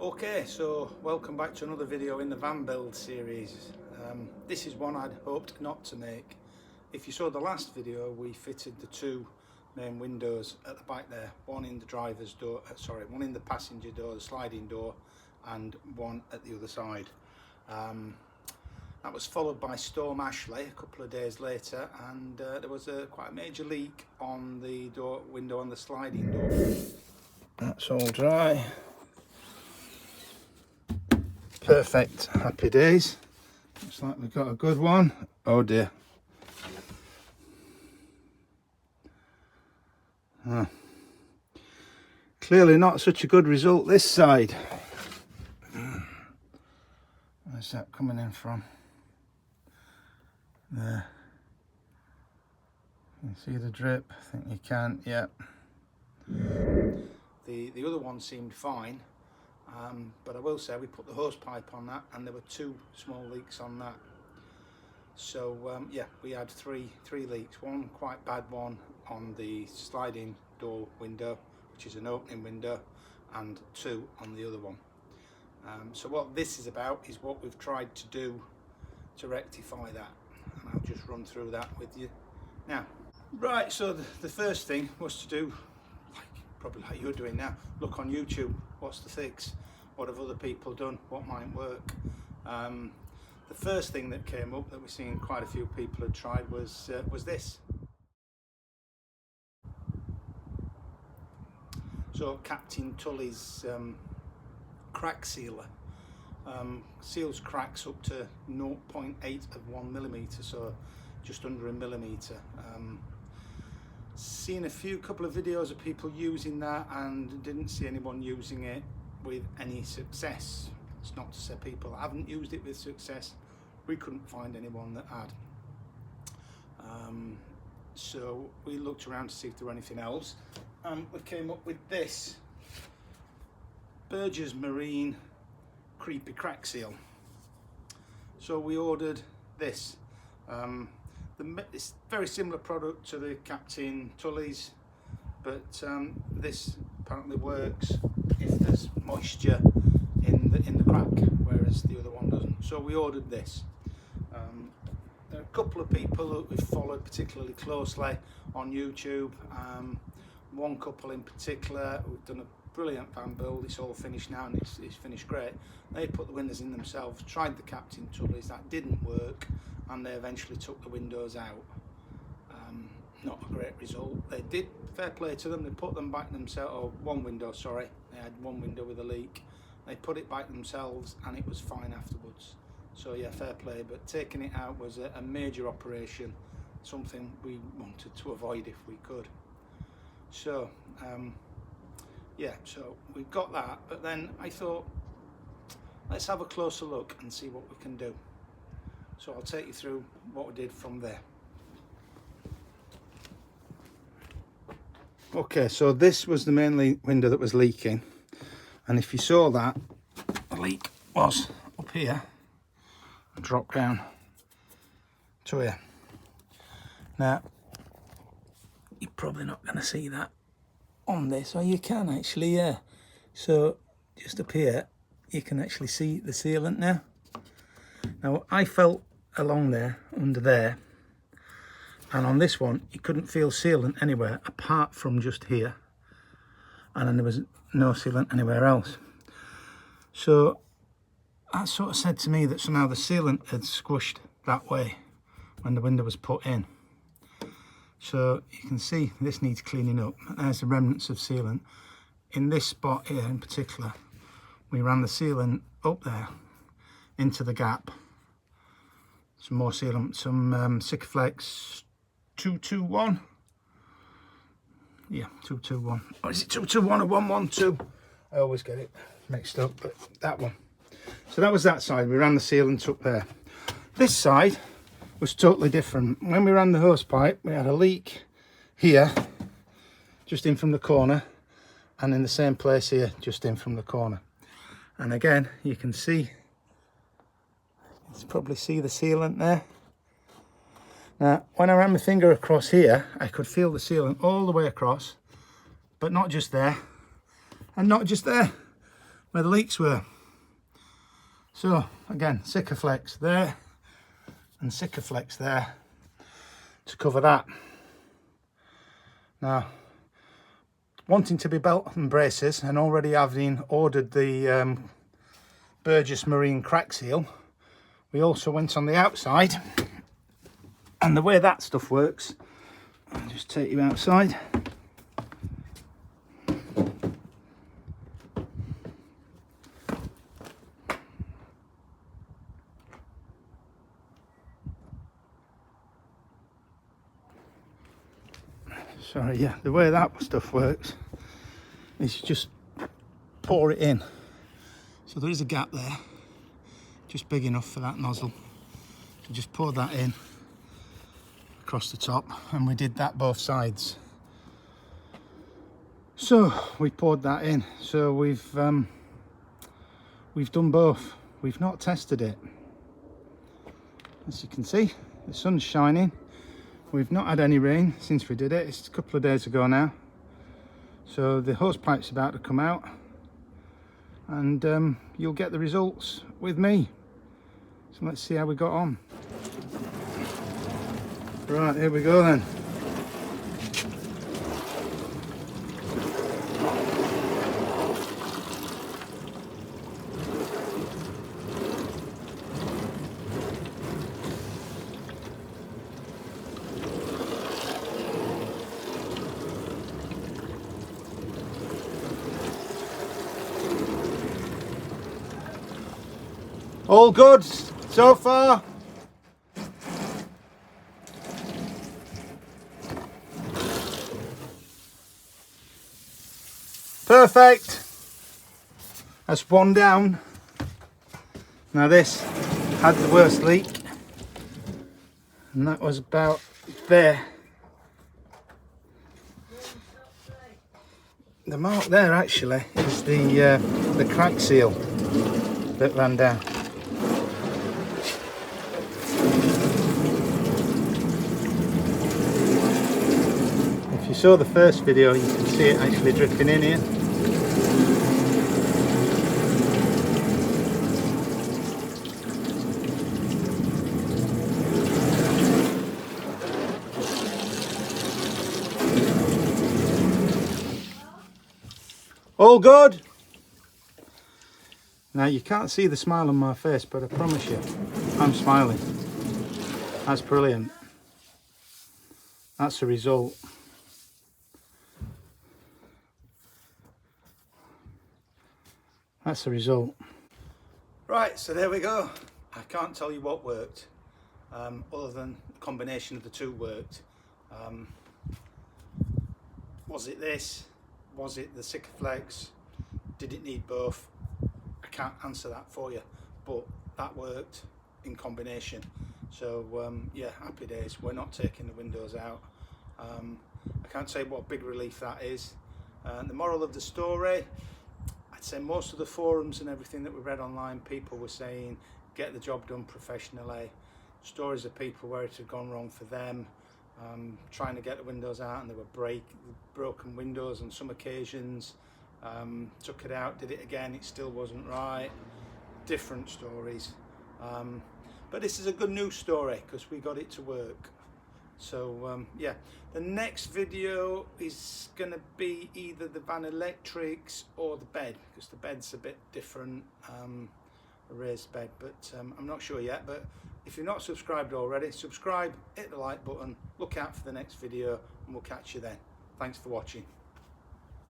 Okay, so welcome back to another video in the van build series. This is one I'd hoped not to make. If you saw the last video, we fitted the two main windows at the back there, one in the driver's door, one in the passenger door, the sliding door, and one at the other side. That was followed by Storm Ashley a couple of days later, and there was quite a major leak on the window on the sliding door. That's all dry. Perfect, happy days. Looks like we've got a good one. Oh dear. Clearly not such a good result this side. Where's that coming in from? There. You can see the drip. I think you can, yeah. The other one seemed fine. But I will say we put the hose pipe on that and there were two small leaks on that. So yeah, we had three leaks. One quite bad one on the sliding door window, which is an opening window, and two on the other one. So what this is about is what we've tried to do to rectify that, and I'll just run through that with you now. Right, so the first thing was to do, probably like you're doing now, look on YouTube. What's the fix? What have other people done? What might work? The first thing that came up that we're seeing quite a few people had tried was this. So Captain Tully's crack sealer seals cracks up to 0.8 of 1 millimeter, so just under a millimeter. Seen a couple of videos of people using that and didn't see anyone using it with any success. It's not to say people haven't used it with success. We couldn't find anyone that had. So we looked around to see if there were anything else, and we came up with this Burgess Marine Creepy Crack Seal. So we ordered this. It's a very similar product to the Captain Tully's, but this apparently works if there's moisture in the crack, whereas the other one doesn't. So we ordered this. There are a couple of people that we've followed particularly closely on YouTube. One couple in particular, we've done a brilliant van build. It's all finished now and it's finished great. They put the windows in themselves, tried the Captain Tully's, that didn't work, and they eventually took the windows out. Not a great result. They did, fair play to them, they put them back themselves, or one window, sorry, they had one window with a leak. They put it back themselves and it was fine afterwards. So yeah, fair play, but taking it out was a major operation, something we wanted to avoid if we could. So yeah, so we've got that, but then I thought, let's have a closer look and see what we can do. So I'll take you through what we did from there. Okay, so this was the main window that was leaking, and if you saw that, the leak was up here and dropped down to here. Now, you're probably not going to see that on this, or you can actually, yeah. So just up here, you can actually see the sealant now. Now, I felt along there, under there, and on this one you couldn't feel sealant anywhere apart from just here, and then there was no sealant anywhere else. So that sort of said to me that somehow the sealant had squished that way when the window was put in. So you can see this needs cleaning up. There's the remnants of sealant. In this spot here in particular, we ran the sealant up there into the gap. Some more sealant, some Sikaflex 221. Yeah, 221. Or is it 221 or 112? I always get it mixed up, but that one. So that was that side. We ran the sealant up there. This side was totally different. When we ran the hose pipe, we had a leak here, just in from the corner, and in the same place here, just in from the corner. And again, you can see, you can probably see the sealant there. Now, when I ran my finger across here, I could feel the sealant all the way across, but not just there, and not just there, where the leaks were. So again, Sikaflex there and Sikaflex there to cover that. Now, wanting to be belt and braces and already having ordered the Burgess marine crack seal, we also went on the outside, and the way that stuff works, I'll just take you outside. Sorry, yeah, the way that stuff works is you just pour it in. So there is a gap there, just big enough for that nozzle. So just pour that in across the top, and we did that both sides. So we poured that in. So we've done both. We've not tested it. As you can see, the sun's shining. We've not had any rain since we did it. It's a couple of days ago now. So the hose pipe's about to come out, and you'll get the results with me. So let's see how we got on. Right, here we go then. All good so far. Perfect. That's one down. Now this had the worst leak, and that was about there. The mark there actually is the crack seal that ran down. If you saw the first video, you can see it actually dripping in here. All good. Now you can't see the smile on my face, but I promise you, I'm smiling. That's brilliant. That's the result. That's the result. Right, so there we go. I can't tell you what worked, other than the combination of the two worked. Was it this? Was it the Sikaflex? Did it need both? I can't answer that for you, but that worked in combination. So yeah, happy days. We're not taking the windows out. I can't say what big relief that is. The moral of the story, I'd say most of the forums and everything that we read online, people were saying get the job done professionally. Stories of people where it had gone wrong for them, trying to get the windows out and there were broken windows on some occasions. Took it out, did it again, it still wasn't right. Different stories, but this is a good news story because we got it to work. So yeah, the next video is going to be either the van electrics or the bed, because the bed's a bit different, a raised bed, but I'm not sure yet. But if you're not subscribed already, subscribe, hit the like button, look out for the next video, and we'll catch you then. Thanks for watching.